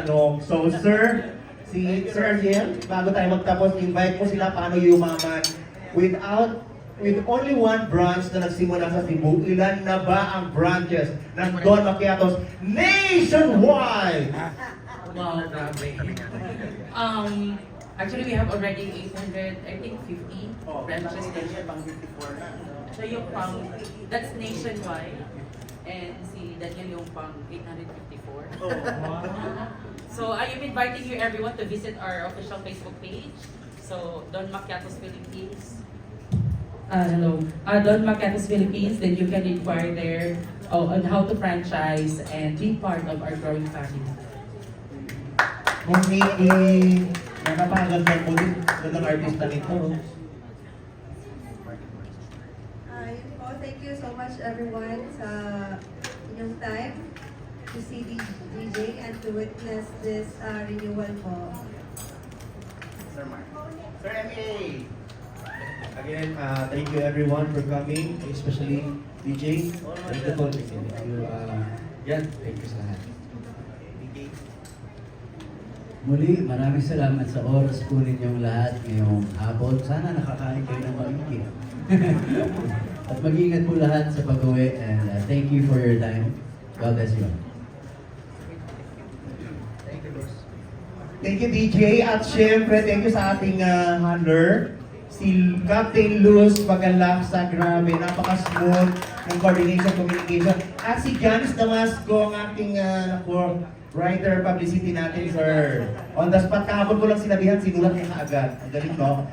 tanong. So, Sir Ariel, bago tayo magtapos, invite mo sila paano yumaman. With only one branch na nagsimula sa Cebu, ilan na ba ang branches ng Don Macchiatos nationwide? Wow, grabe. Actually, we have already 800, I think 50 branches nationwide. So yung pang, that's nationwide. And si Daniel yung pang 854. So I am inviting you everyone to visit our official Facebook page. So Don Macchiatos Philippines. Hello. Don Macchiatos Philippines, then you can inquire there on how to franchise and be part of our growing family. Monique, napakaganda po din. Gandang artista nito. Yun po, thank you so much everyone sa inyong time to see the DJ and to witness this renewal po. Sir Mark. Sir M.A. Again, thank you everyone for coming, especially DJ. Thank you po. Thank you. Yan, thank you sa lahat. Muli, maraming salamat sa oras po ninyong lahat ngayong hapon. Sana nakakain kayo ng maigi. At mag-ingat po lahat sa pag-uwi and thank you for your time. God bless you. Thank you DJ at syempre thank you sa ating handler, si Captain Luz Magalak sa grabe, napaka-smooth ng coordination, communication. At si Janice Damasco, ang ating writer, publicity natin, sir. On the spot, kahapon ko lang sinabihan, sinulat niya kaagad. Ang galing, no?